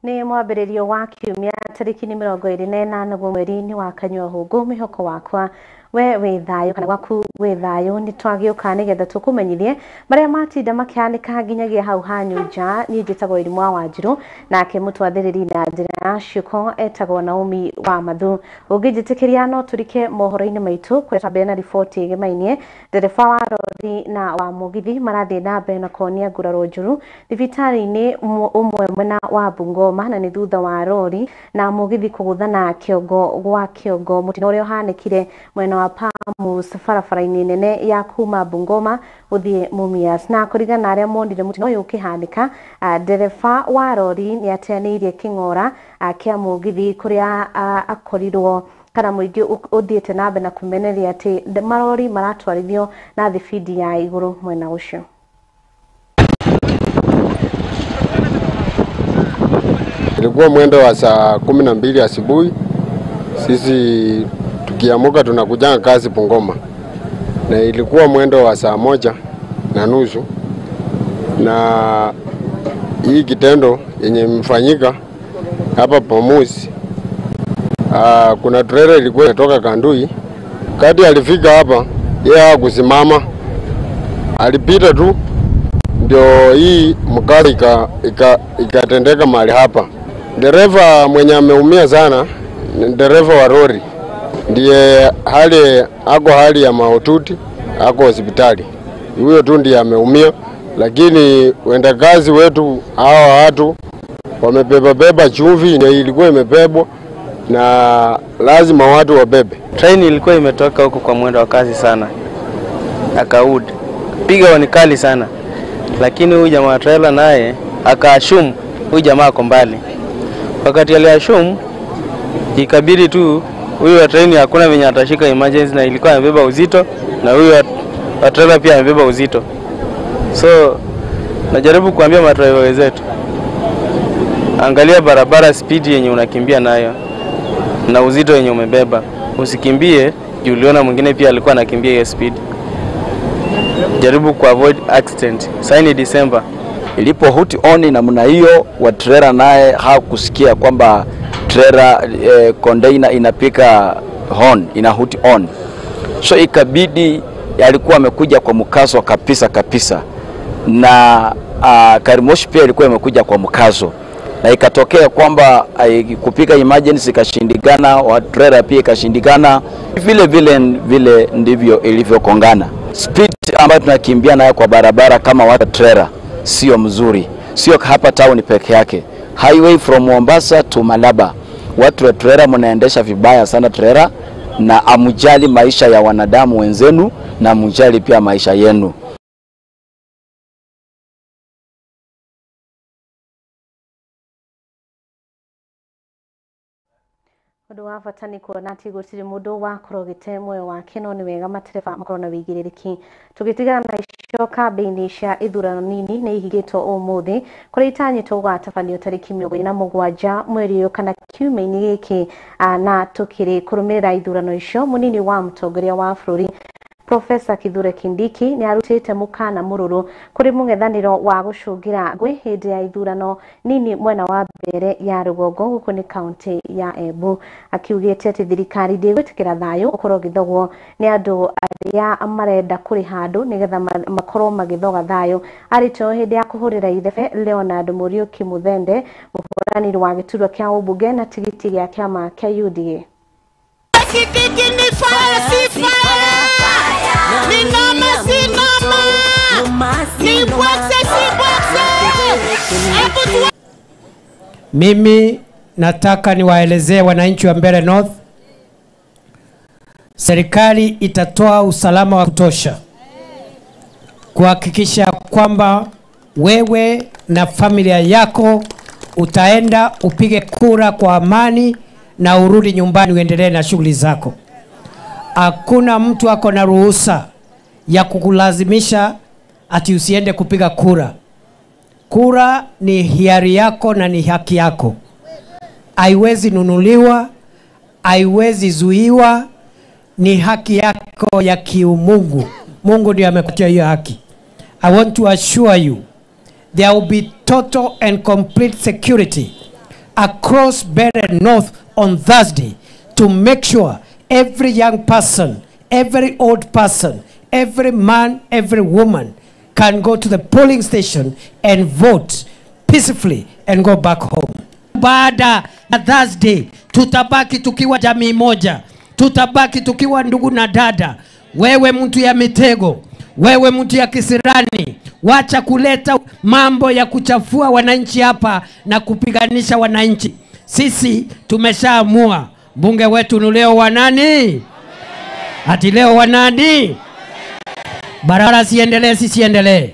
Ni mwambĩrĩrio wa kiumia tarĩki 28 mweri-inĩ wa Kanyũhũngũ mĩhoko wakwa we wĩthayo kana gwaku wĩthayo ni twagĩũka nĩgetha tũkũmenyithie marĩa matinda makĩhanĩka nginyagia hau hanyu nja. Niĩ njĩtagwo Irimũ wa Wanjirũ nake mũtwathĩrĩri na njĩra ciuko etagwo Naomi wa Mathu. Ũngĩnjĩtĩkĩria no tũrike mohoro-inĩ maitũ kwetambĩra na riboti ĩgemainie ndereba wa rori na wa mũgithi marathiĩ na mbere na kuonia nguraro njũru thibitarĩ-inĩ ũmwe mwena wa Bungoma, na nĩ thutha wa rori na mũgithi kũgũthana kĩongo gwa kĩongo. Mũtino ũrĩa ũhanĩkire mwena wa Pamus barabara-inĩ nene ya kuma Bungoma gũthiĩ Mumias, na kũringana na arĩa monire mũtino ũyũ ũkĩhanĩka, ndereba wa rori nĩ ateanĩirie kĩng'ora kĩa mũgithi kũrĩa akorirwo kana mũingĩ ũthiĩte na mbere na kũmeneria atĩ marori maratwarithio na thibidi ya igũrũ mwena ũcio. Ilikuwa mwendo wa saa 12 asubuhi. Sisi tukiamuka tunakuja kazi Bungoma, na ilikuwa mwendo wa saa 1:30, na hii kitendo yenye imefanyika hapa Pamus. Kuna trailer ilikuwa inatoka Kandui. Kati alifika hapa, yeye hakusimama, alipita tu, ndio hii mkasa ikatendeka mahali hapa. Dereva mwenye ameumia sana, dereva wa lori, ndiye hali ya mahututi, ako hospitali. Huyo tu ndiye ameumia, lakini wendakazi wetu hawa watu wamebeba chumvi, ndio ilikuwa imebebwa na lazima watu wabebe. Train ilikuwa imetoka huko kwa mwendo wa kasi sana, akaud piga ni kali sana, lakini huyu jamaa trailer naye akaashumu huyu jamaa ako mbali. Wakati aliashumu, ikabidi tu huyu wa train hakuna venye atashika emergency, na ilikuwa amebeba uzito, na huyu wa trailer pia amebeba uzito. So najaribu kuambia madriver wenzetu, angalia barabara speed yenye unakimbia nayo na uzito yenye umebeba. Usikimbie juu uliona mwingine pia alikuwa anakimbia hiyo speed. Jaribu kuavoid accident. Sasa ni December. Ilipo huti on namna hiyo, wa trailer naye hakusikia kwamba trailer container inapika horn, ina huti on. So ikabidi alikuwa amekuja kwa mkazo kabisa, na Karimoshi pia ilikuwa imekuja kwa mkazo, na ikatokea kwamba kupika emergency ikashindikana, wa trailer pia ikashindikana. Vile ndivyo ilivyokongana. Speed ambayo tunakimbia nayo kwa barabara kama watu trailer sio mzuri, sio hapa town peke yake. Highway from Mombasa to Malaba, watu wa trailer mnaendesha vibaya sana trailer, na amujali maisha ya wanadamu wenzenu, na amujali pia maisha yenu. Ũndũ wa bata nĩ kuona atĩ gũtirĩ mũndũ wakorwo gĩtemwe wake, no nĩ wega matereba makorwo na wĩigĩrĩrĩki. Tũgĩtigana na icio, kambĩini cia ithurano nini nĩ ihingĩtwo ũmũthĩ, kũrĩa itanyĩtwo gũgatabanio tarĩki 27 mweri ũyũ kana kiumia-inĩ gĩkĩ, na tũkĩrĩ kũrũmĩrĩra ithurano icio. Mũnini wa mũtongoria wa bũrũri Professor Kithure Kindiki nĩ arutĩte mũkana mũrũrũ kũrĩ mũng'ethanĩro wa gũcũngĩra ngũĩ hĩndĩ ya ithurano nini mwena wa mbere ya rũgongo gũkũ nĩ kaunti ya Embu. Akiugĩte atĩ thirikari ndĩgwĩtĩkĩra thayũ ũkorwo ũgĩthogwo nĩ andũ arĩa marenda kũrĩ handũ nĩgetha makorwo magĩthoga thayũ. Arĩtwo hĩndĩ ya kũhũrĩra ithebe Leonard Mũriũki Mũthende, mũhũranĩri wa gĩturwa kĩa ũmbunge na tigiti gĩa kĩama kĩa UDA. Mimi nataka niwaelezee wananchi wa Mbeere North, serikali itatoa usalama wa kutosha kuhakikisha kwamba wewe na familia yako utaenda upige kura kwa amani na urudi nyumbani uendelee na shughuli zako. Hakuna mtu ako na ruhusa ya kukulazimisha ati usiende kupiga kura. Kura ni hiari yako na ni haki yako. Haiwezi nunuliwa, haiwezi zuiwa, ni haki yako ya kiumungu. Mungu ndiye amekutia hiyo haki. I want to assure you there will be total and complete security across Mbeere North on Thursday to make sure every young person, every old person, every man, every woman can go to the polling station and vote peacefully and go back home. Baada ya Thursday tutabaki tukiwa jamii moja, tutabaki tukiwa ndugu na dada. Wewe mtu ya mitego, wewe mtu ya kisirani, wacha kuleta mambo ya kuchafua wananchi hapa na kupiganisha wananchi. Sisi tumeshaamua mbunge wetu ni leo wa nani? Ati leo wa nani? Barabara siendelee, siendelee.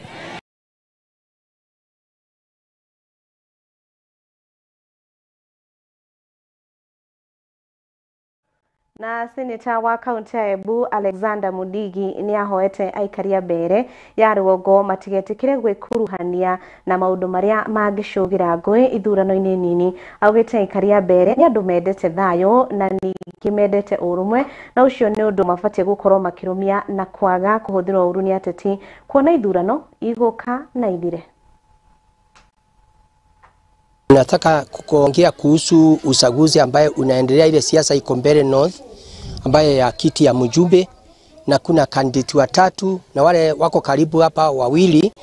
Na seneta wa kaunti ya Embu Alexander Mudigi ni ahoete aikaria Mbeere ya Rũgongo matigetikire gwikuruhania na maundu maria mangicũgira ngũĩ ithurano-inĩ nini. Augite aikaria Mbeere ni andu mendete thayo na ningĩ mendete ũrũmwe, na ucio ni undu mabatie gukorwo makirumia na kwaga kuhuthirwo ũru ni ateti kuona ithurano iguka na ithire. Nataka kuongea kuhusu uchaguzi ambaye unaendelea, ile siasa iko Mbeere North ambaye ya kiti ya mjumbe, na kuna candidate watatu na wale wako karibu hapa wawili.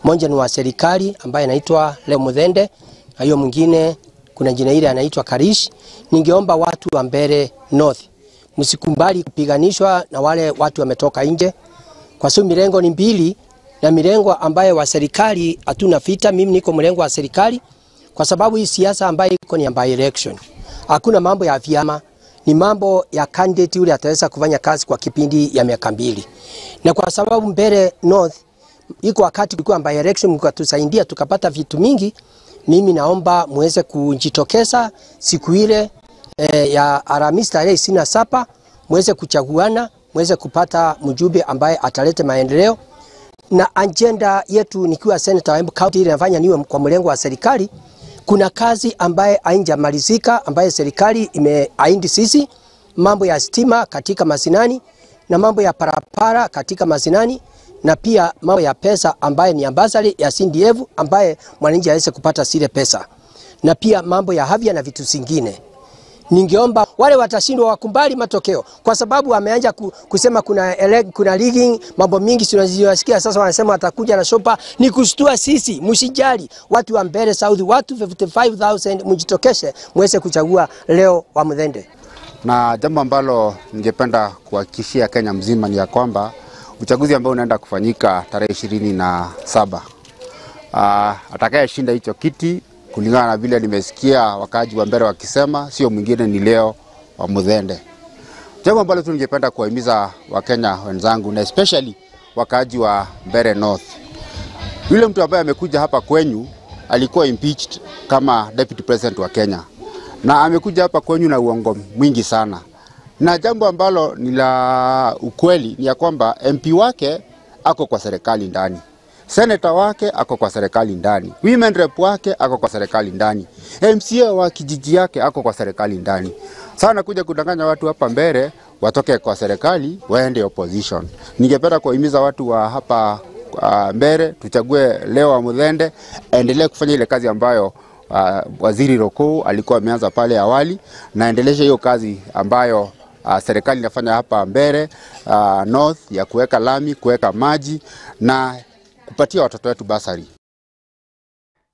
Mmoja ni wa serikali ambaye anaitwa Leo Muthende, na hiyo mwingine kuna jina ile anaitwa Karish. Ningeomba watu wa Mbeere North msikubali kupiganishwa na wale watu wametoka nje, kwa sababu mirengo ni mbili, na mirengo ambaye wa serikali hatuna vita. Mimi niko mrengo wa serikali kwa sababu hii siasa ambayo iko ni by election. Hakuna mambo ya vyama, ni mambo ya candidate yule ataweza kufanya kazi kwa kipindi ya miaka 2. Na kwa sababu Mbeere North iko wakati tulikuwa by election, mkatusaidia tukapata vitu mingi, mimi naomba muweze kujitokeza siku ile ya Alhamisi tarehe 27, muweze kuchaguana, muweze kupata mjumbe ambaye atalete maendeleo. Na agenda yetu nikiwa senator wa Embu County ile nafanya niwe kwa mlengo wa serikali. Kuna kazi ambaye haijamalizika ambaye serikali imeahidi sisi, mambo ya stima katika mashinani na mambo ya parapara katika mashinani, na pia mambo ya pesa ambaye ni ambassador ya CDF ambaye mwananchi aweze kupata zile pesa, na pia mambo ya afya na vitu vingine. Ningeomba wale watashindwa wakumbali matokeo, kwa sababu wameanza kusema kuna rigging, mambo mingi tunasikia sasa. Wanasema atakuja na shopa. Ni kustua sisi, msijali. Watu wa Mbeere South, watu 55,000 mjitokeshe muweze kuchagua Leo wa Muthende. Na jambo ambalo ningependa kuhakikishia Kenya mzima ni ya kwamba uchaguzi ambao unaenda kufanyika tarehe 27, atakayeshinda hicho kiti kulingana na vile nimesikia wakaji wa Mbeere wakisema, sio mwingine ni Leo wa Muthende. Jambo ambalo tu ningependa kuwahimiza Wakenya wenzangu, na especially wakaji wa Mbeere North, yule mtu ambaye amekuja hapa kwenyu alikuwa impeached kama deputy president wa Kenya, na amekuja hapa kwenyu na uongo mwingi sana. Na jambo ambalo ni la ukweli ni ya kwamba MP wake ako kwa serikali ndani, senator wake ako kwa serikali ndani, women rep wake ako kwa serikali ndani, MCA wa kijiji yake ako kwa serikali ndani. Sana kuja kudanganya watu hapa Mbeere watoke kwa serikali waende opposition. Ningependa kuhimiza watu wa hapa Mbeere tuchague Leo wa Muthende, endelee kufanya ile kazi ambayo Waziri Roko alikuwa ameanza pale awali, na endeleshe hiyo kazi ambayo serikali inafanya hapa Mbeere North ya kuweka lami, kuweka maji na kupatia watoto wetu basari.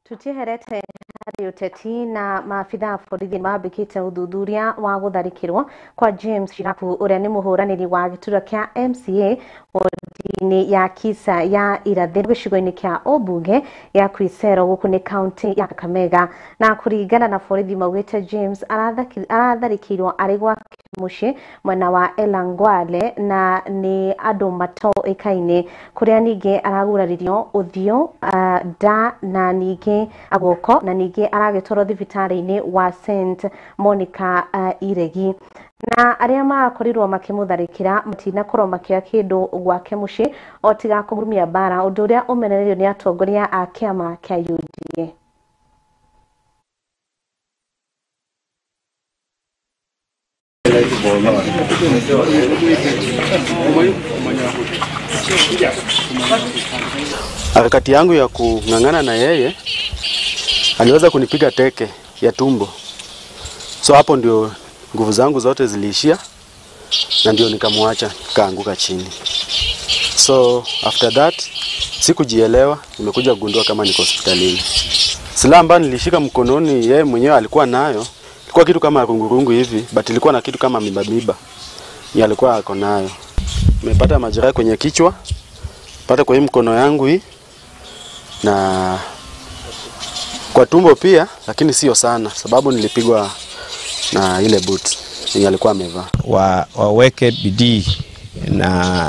Tutieherete hari uteti na maafitha borithi mabikite uthuthuria wa gutharikirwo kwa James Shirafu uria ni muhuraniri wa giturwa kia MCA wodi-ini ya Kisa ya irathiro gicigo-ini kia Obunge ya Kwisero guku ni kaunti ya Kakamega. Na kuringana na borithi maugite James aratharikirwo ari gwake muciĩ mwena wa Elangwale, na ni andu matoĩkaine, kuria ningĩ araguraririo ũthiũ, nda na ningĩ agoko, na ningĩ aragĩtwarwo thibitarĩ-inĩ wa St Monica Iregi. Na aria makorirwo makimutharikira matinakorwo makĩoya kĩndũ gwake muciĩ o tiga kũhurumia bara, ũndũ ũrĩa ũmenereirio nĩ atongoria a kĩama kĩa UDA. Harakati yangu ya kung'ang'ana na yeye aliweza kunipiga teke ya tumbo. So hapo ndio nguvu zangu zote ziliishia na ndio nikamwacha kaanguka chini. So after that sikujielewa, nimekuja kugundua kama niko hospitalini. Silaha ambayo nilishika mkononi yeye mwenyewe alikuwa nayo, ilikuwa kitu kama rungurungu hivi, but ilikuwa na kitu kama miba. Ni alikuwa ako nayo. Nimepata majeraha kwenye kichwa, pata kwa hii mkono yangu hii na kwa tumbo pia, lakini sio sana sababu nilipigwa na ile boot yenye alikuwa amevaa. Waweke bidii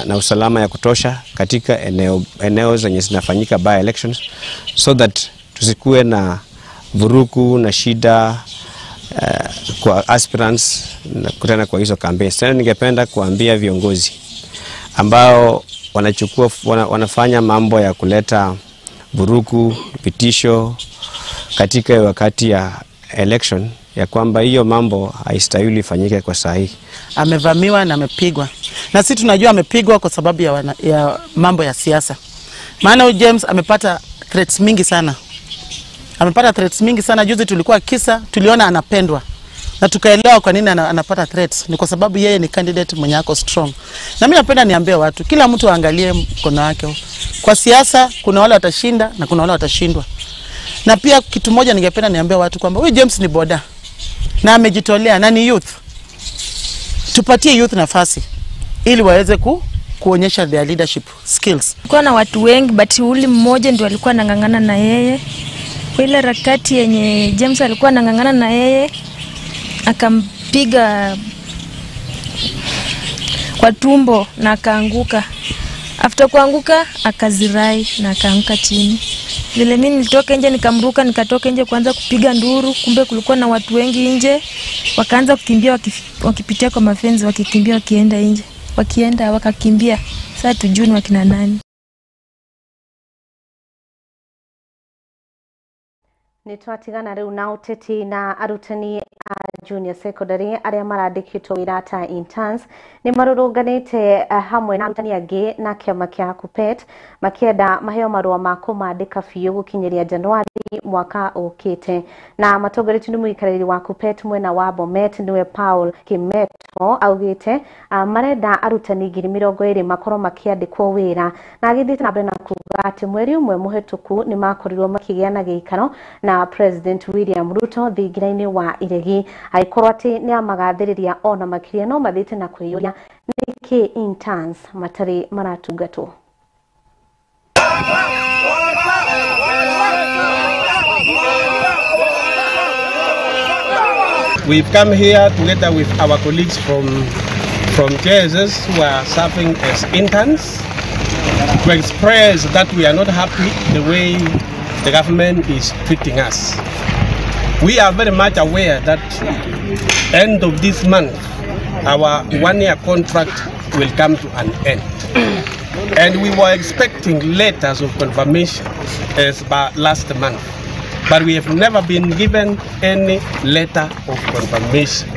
na usalama ya kutosha katika eneo zenye zinafanyika by elections so that tusikue na vurugu na shida kwa aspirants na kutana kwa hizo campaigns. Tena ningependa kuambia viongozi ambao wanafanya mambo ya kuleta vurugu, vitisho katika wakati ya election ya kwamba hiyo mambo haistahili ifanyike kwa sahihi. Amevamiwa na amepigwa. Na sisi tunajua amepigwa kwa sababu ya mambo ya siasa. Maana huyu James amepata threats mingi sana. Juzi tulikuwa Kisa, tuliona anapendwa. Na tukaelewa kwa nini anapata threats. Ni kwa sababu yeye ni candidate mwenye ako strong. Na mimi napenda niambie watu, kila mtu aangalie mkono wake. Kwa siasa kuna wale watashinda na kuna wale watashindwa. Na pia kitu moja ningependa niambie watu kwamba huyu James ni boda. Na amejitolea na ni youth. Tupatie youth nafasi ili waweze kuonyesha their leadership skills. Kulikuwa na watu wengi but uli mmoja ndio alikuwa anangangana na yeye. Kwa ile rakati yenye James alikuwa anangangana na yeye akampiga kwa tumbo na akaanguka. After kuanguka akazirai na akaanguka chini. Vile mimi nilitoka nje nikamruka, nikatoka nje kuanza kupiga nduru, kumbe kulikuwa na watu wengi nje. Wakaanza kukimbia wakipitia kwa mafenzi, wakikimbia wakienda nje. Wakakimbia. Sasa tujue ni wakina nani. Nitwatigana riu na uteti na arutani junior secondary aria marandikitwo wira ta interns ni marurunganite hamwe na arutani angi na kiama kia KUPPET makienda maheo marua ma kumandika biu gukinyiria Januari mwaka ukite na matongoretio ni muikariri wa KUPPET mwena wa Bomet niwe Paul Kimeto augite marenda arutani 2020 makorwo makiandikwo wira na agithite na mbere na kuga ati mweri umwe muhetuku ni makorirwo makigia na giikaro na President William Ruto thingiraini wa iregi aikorwo ati ni amagathiriria ona makiria no mathite na kwiyuria niki interns matari maratungatwo. We've come here together with our colleagues from JSS who are serving as interns to express that we are not happy the way the government is treating us. We are very much aware that end of this month our one-year contract will come to an end. And we were expecting letters of confirmation as by last month. But we have never been given any letter of confirmation.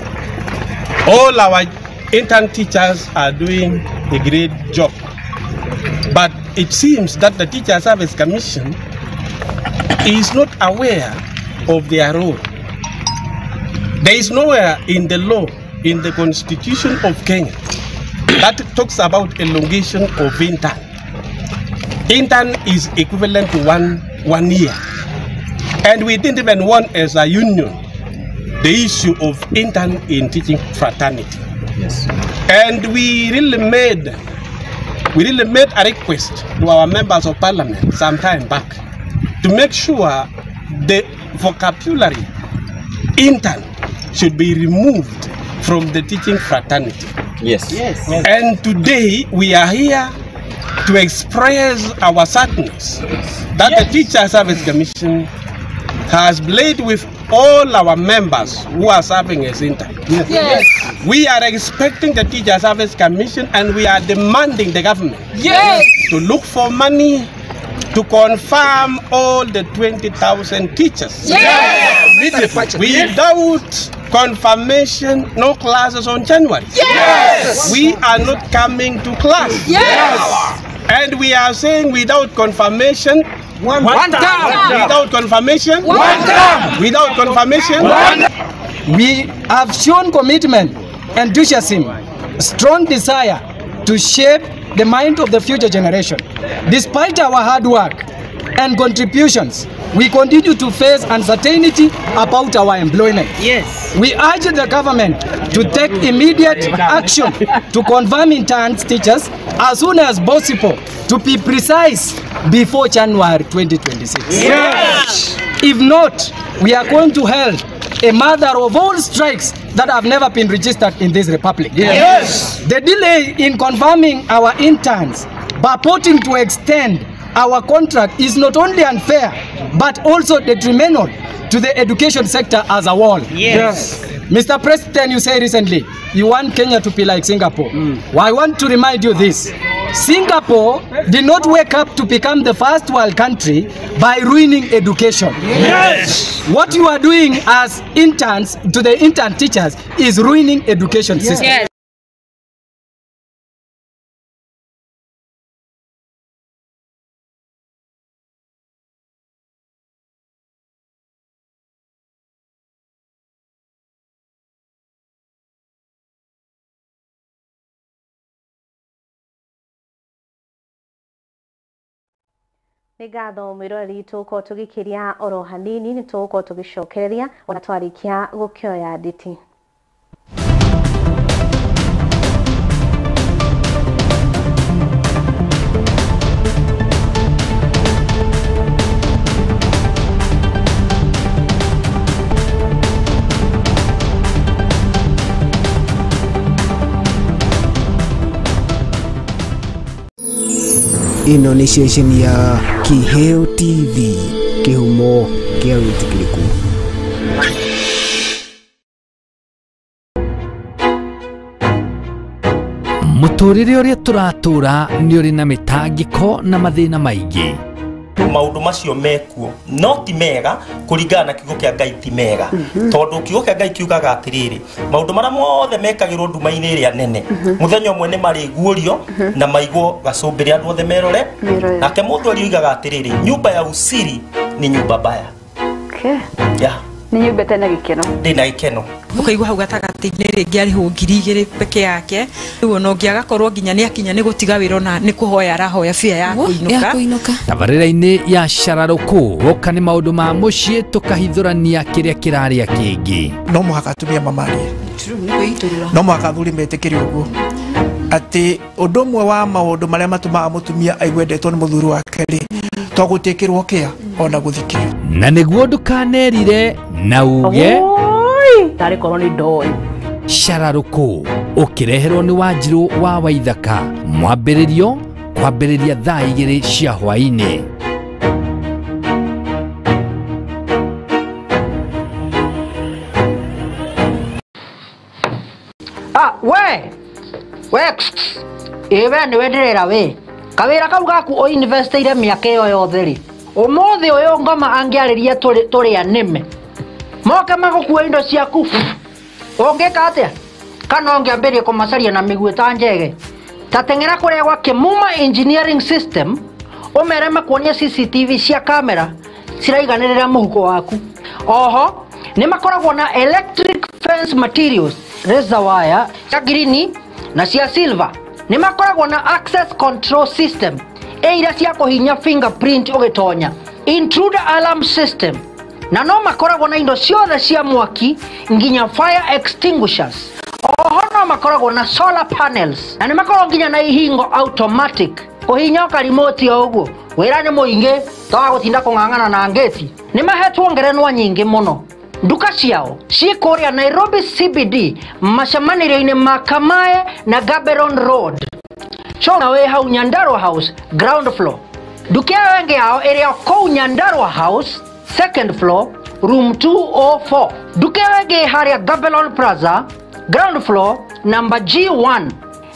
All our intern teachers are doing a great job. But it seems that the Teacher Service Commission is not aware of their role. There is nowhere in the law, in the Constitution of Kenya, that talks about elongation of intern. Intern is equivalent to one year. And we didn't even want as a union the issue of intern in teaching fraternity. Yes. And we really made a request to our members of parliament some time back to make sure the vocabulary intern should be removed from the teaching fraternity. Yes. Yes. And today we are here to express our sadness that the Teacher Service Commission has played with all our members who are serving as interns. Yes. Yes. We are expecting the Teacher Service Commission and we are demanding the government to look for money to confirm all the 20,000 teachers. Yes. Without confirmation, no classes on January. Yes. We are not coming to class. Yes. And we are saying without confirmation, One term. Without confirmation. One term. Without confirmation. We have shown commitment, enthusiasm, strong desire to shape the mind of the future generation. Despite our hard work and contributions, we continue to face uncertainty about our employment. Yes. We urge the government to take immediate action to confirm interns teachers as soon as possible, to be precise, before January 2026. Yes. If not, we are going to hell, a mother of all strikes that have never been registered in this republic. Yes. The delay in confirming our interns, purporting to extend our contract, is not only unfair, but also detrimental to the education sector as a whole. Yes. Mr. President, you said recently, you want Kenya to be like Singapore. Well, I want to remind you this. Singapore did not wake up to become the first world country by ruining education. Yes. What you are doing as interns to the intern teachers is ruining education system. Yes. Nigatho mwirori tuko tugikiria oro hanini ni tuko tugicokereria ona twarikia gukioya nditi. Ino ni ceceni ya Kiheo TV, kihumo kia witikiriku. Muturire uria turatura ni uri na mitangiko na mathina maingi. Maundu macio mekuo no ti mega kuringana na kiugo kia Ngai ti mega tondu kiugo kia Ngai kiugaga atiriri maundu maria mothe mekagirwo nduma-ini iria nene muthenya umwe ni marigurio na maigwo gacumbiri andu othe merore nake mundu ari oigaga atiriri nyumba ya usiri ni nyumba mbaya. Yeah. Ni nyumba tena gikeno. Ndina gikeno. Ukaigwa hau gatagati-ini ringi ari ho 2,000 peke yake riu no ngiagakorwo nginya ni akinya ni gutiga wira na ni kuhoya arahoya fia ya kuinuka tabarira-ini ya Shararuku woka ni maundu ma mucii tukahithurania kiria kiraria kingi no muhaka tumia mamarie no muhaka thuri metikiri uguo ati undu mwe wa maundu maria matumaga mutumia aigwendetwo ni muthuri wake ri to gutikirwo kia ona guthikirio na niguo ndukanerire na uge tari koroni ndoi Shararuku ukireherwo ni Wanjiru wa Waithaka mwambiririo kwambiriria thaa 2 cia hwaini. we ni wendirira we kawira kau gaku o investiire miaka iyo yothe ri umuthi uyu ngoma angiariria turi anime moke magukua indo ciaku ungika atia kana ungiambirie kumacaria na miguu ta njege tatengera kuria gwa Kimuma engineering system umere makuonia CCTV cia kamera ciraiganirira muhuko waku. Oho ni makoragwo na electric fence materials razor wire cia green na cia silver. Ni makoragwo na access control system iria cia kuhinya fingerprint ugitonya, intruder alarm system, na no makoragwo na indo ciothe cia mwaki nginya fire extinguishers. Oho no makoragwo na solar panels na ni makoragwo nginya na ihingo automatic kuhinya ka remote ya uguo wira ni muingi tawa gutinda kung'ang'ana na ngeti. Ni mahetwo ngerenwa nyingi muno. Nduka ciao ci kuria Nairobi CBD macamaniro-ini ma Kamae na Gaborone Road. Chona we hau Nyandarua House ground floor. Nduka wengi yao area kou Nyandarua House second floor room 204. Nduka wengi haria Gaborone Plaza ground floor number G1.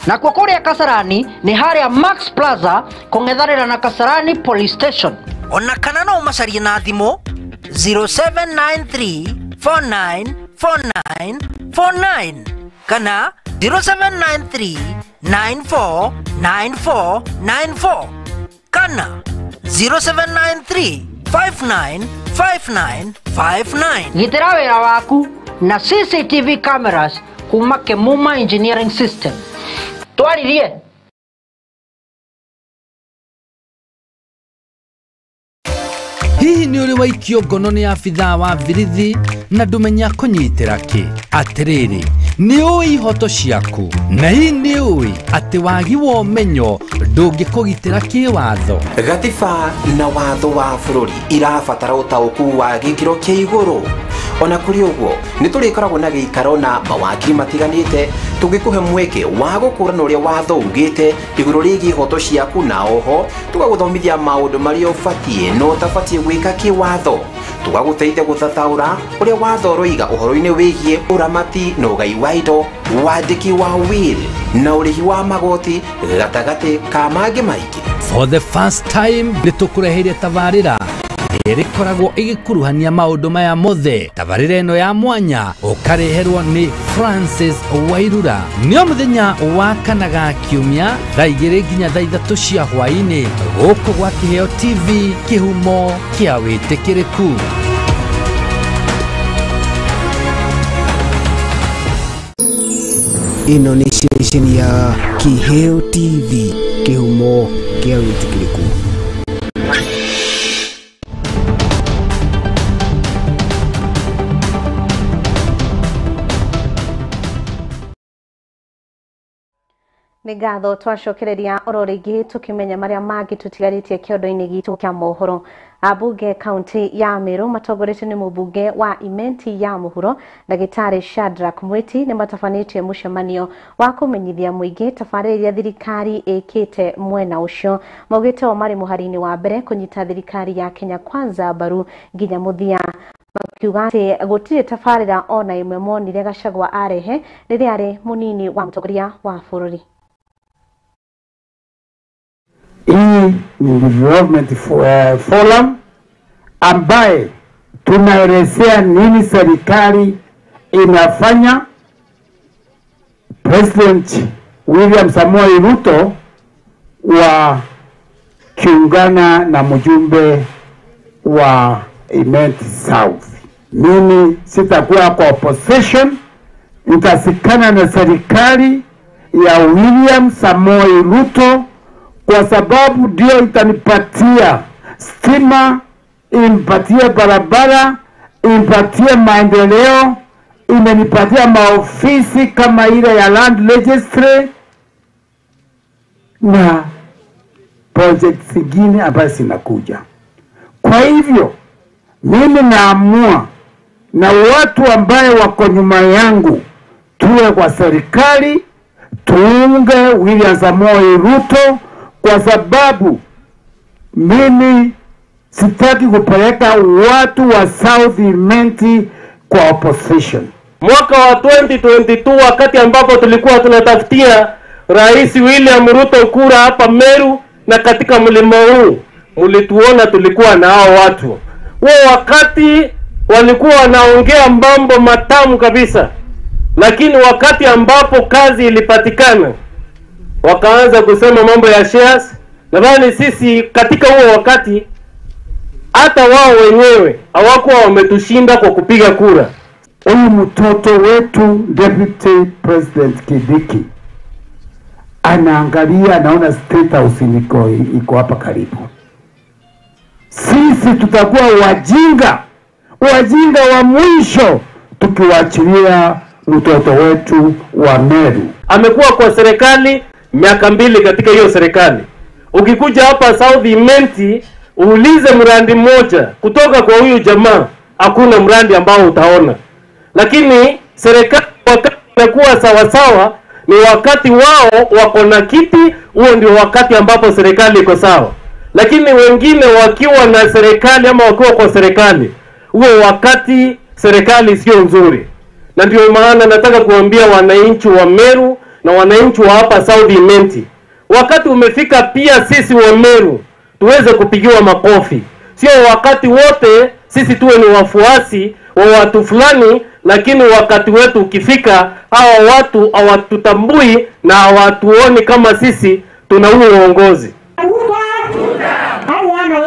Na kwa kuria Kasarani ni haria Max Plaza kung'ethanira na Kasarani police station. Ona kana no macarie na thimo 0793494949 kana 0793949494 kana 0793 595959. Gitira wira waku na CCTV cameras kuma Kemuma Engineering System. Twaririe. Hihi ni uri waikio ngono ni afitha wa birithi na ndumenya kunyitira ki? Atiriri, ni ui ihoto ciaku na hii ni ui ati wagi wa umenyo ndungikugitira ki watho. Gatiba na watho wa bururi irabatara utauku wa gikiro kia iguru. Ona kuri uguo ni turikoragwo na giikaro na mawakiri matiganite tugikuhe mweke wa gukurana uria watho ugite iguru rigi ihoto ciaku na oho tugaguthomithia maundu maria ufatie no tafatie gwika kiwatho tugaguteithia guthathaura uria watho roiga uhoro-ini wigie uramati na ugai wa indo wandiki wa will na urihi wa magoti gatagati ka mangi maingi. For the first time nitukureheire tabarira irikoragwo igikuruhania maundu maya mothe. Tabarira ino ya mwanya ukareherwo ni Francis Wairura. Nio muthenya wa kanaga kiumia thaa 2 nginya thaa 3 cia hwaini guku gwa Kiheo TV, kihumo kia witikiriku. Ino ni station ya Kiheo TV, kihumo kia witikiriku. Nĩ ngatho twacokereria ororingi tukimenya maria mangi tutigaritie kiondo-ini gitu kia mohoro. Abunge kaunti ya Meru matongoretio ni mubunge wa Imenti ya Muhuro Ndagĩtarĩ Shadrack Mwiti nĩ matabanĩtie mũcemanio wa kũmenyithia mũingĩ tabarĩra iria thirikari ĩkĩte mwena ũcio. Maugĩte o marĩ mũhari-inĩ wa mbere kũnyita thirikari ya Kenya Kwanza mbaru nginya mũthia. Makiuga atĩ gũtirĩ tabarĩra ona ĩmwe monire Gachagua arehe rĩrĩa arĩ mũnini wa mũtongoria wa bũrũri. Hii ni development forum ambaye tunaelezea nini serikali inafanya. President William Samoei Ruto wa kiungana na mjumbe wa Imenti South. Mimi sitakuwa kwa opposition, nitasikana na serikali ya William Samoei Ruto kwa sababu ndio itanipatia stima, impatie barabara, impatie maendeleo, imenipatia maofisi kama ile ya land registry na project zingine ambazo zinakuja. Kwa hivyo mimi naamua na watu ambaye wako nyuma yangu tuwe kwa serikali, tuunge William Samoei Ruto kwa sababu mimi sitaki kupeleka watu wa South Imenti kwa opposition. Mwaka wa 2022 wakati ambapo tulikuwa tunatafutia Rais William Ruto kura hapa Meru na katika mlima huu, mlituona tulikuwa na hao watu. Huo wakati walikuwa wanaongea mambo matamu kabisa, lakini wakati ambapo kazi ilipatikana wakaanza kusema mambo ya shares. Nadhani sisi katika huo wakati hata wao wenyewe hawakuwa wametushinda kwa kupiga kura. Huyu mtoto wetu Deputy President Kibaki anaangalia, anaona State House iko hapa karibu. Sisi tutakuwa wajinga wa mwisho tukiwachilia mtoto wetu wa Meru. Amekuwa kwa serikali miaka 2 katika hiyo serikali. Ukikuja hapa South Imenti uulize mradi mmoja kutoka kwa huyu jamaa, hakuna mradi ambao utaona. Lakini serikali wakati inakuwa sawa sawa ni wakati wao wako na kiti, huo ndio wakati ambapo serikali iko sawa. Lakini wengine wakiwa na serikali ama wakiwa kwa serikali, huo wakati serikali sio nzuri. Na ndio maana nataka kuambia wananchi wa Meru na wananchi wa hapa South Imenti, wakati umefika pia sisi wa Meru tuweze kupigiwa makofi. Sio wakati wote sisi tuwe ni wafuasi wa watu fulani, lakini wakati wetu ukifika hawa watu hawatutambui na hawatuoni kama sisi tuna huo uongozi. Hao wana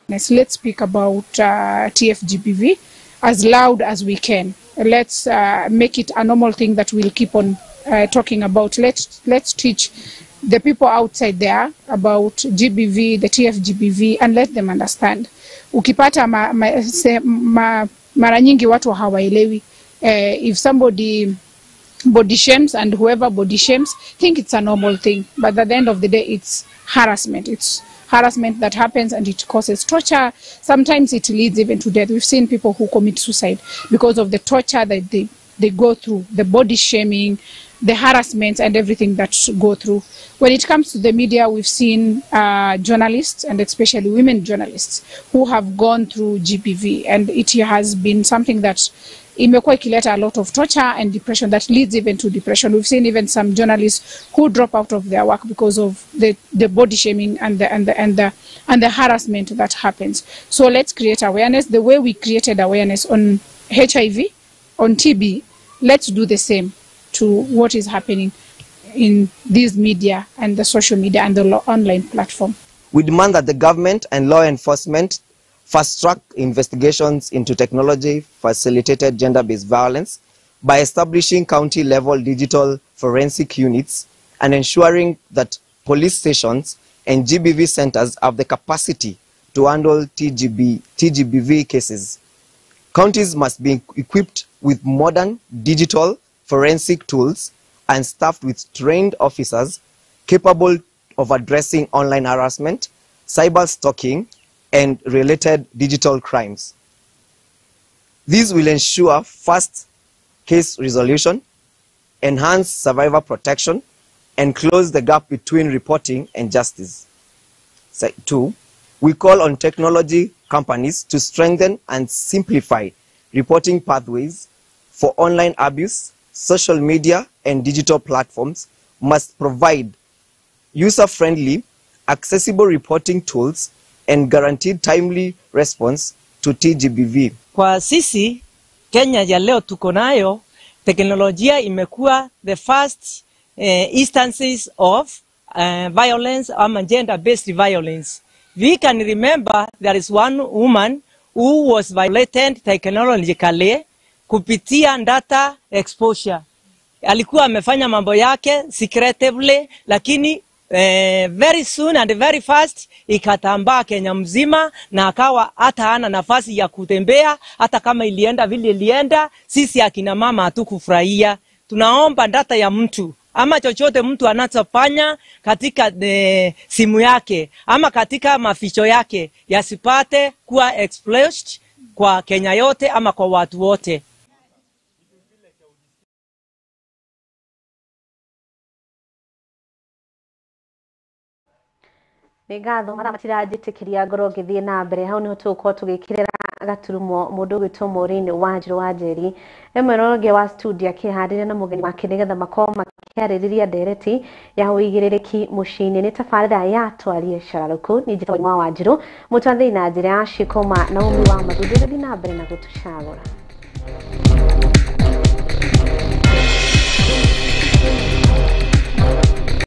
Let's speak about TFGPV as loud as we can. Let's make it a normal thing that we'll keep on talking about. Let's teach the people outside there about GBV, the TFGPV, and let them understand. Ukipata mara nyingi watu hawaelewi. If somebody body shames, and whoever body shames think it's a normal thing, but at the end of the day it's harassment. It's harassment that happens, and it causes torture. Sometimes it leads even to death. We've seen people who commit suicide because of the torture that they go through, the body shaming, the harassment, and everything that go through. When it comes to the media, we've seen journalists, and especially women journalists, who have gone through GBV, and it has been something that imekuwa ikileta a lot of torture and depression that leads even to depression. We've seen even some journalists who drop out of their work because of the body shaming and the harassment that happens. So let's create awareness. The way we created awareness on HIV, on TB, let's do the same to what is happening in these media and the social media and the online platform. We demand that the government and law enforcement fast-track investigations into technology-facilitated gender-based violence by establishing county-level digital forensic units and ensuring that police stations and GBV centers have the capacity to handle TGBV cases. Counties must be equipped with modern digital forensic tools and staffed with trained officers capable of addressing online harassment, cyber stalking, and related digital crimes. This will ensure fast case resolution, enhance survivor protection, and close the gap between reporting and justice. 2, we call on technology companies to strengthen and simplify reporting pathways for online abuse. Social media and digital platforms must provide user-friendly, accessible reporting tools and guaranteed timely response to TGBV. Kwa sisi Kenya ya leo tuko nayo, teknolojia imekuwa the first instances of violence or gender-based violence. We can remember there is one woman who was violated technologically kupitia data exposure. Alikuwa amefanya mambo yake secretively, lakini very soon and very fast ikatambaa Kenya mzima, na akawa hata hana nafasi ya kutembea. Hata kama ilienda vile ilienda, sisi akina mama hatukufurahia. Tunaomba data ya mtu ama chochote mtu anachofanya katika simu yake ama katika maficho yake yasipate kuwa exposed kwa Kenya yote ama kwa watu wote. Nĩngatho mathaa matirajitikĩria ngoro ngĩthiĩ na mbere. Hau nĩho tũgũkorwo tũgĩkĩrĩra gaturumo mũndũ gwĩtwo Maureen Wanjiru wa Njeri, emwe wa studio akĩharĩria na mũgeni wake nĩgetha makorwo makĩarĩrĩria ndereti ya ũigĩrĩrĩki mũciĩ-inĩ. Nĩ tabarĩra ya Twarie Shararũku. Niĩ njĩtagwo Maureen Wanjiru, mũtwathĩi na njĩra ya Shikoma na ũmi wa mathũndũrĩri na mbere na gũtũcagũra.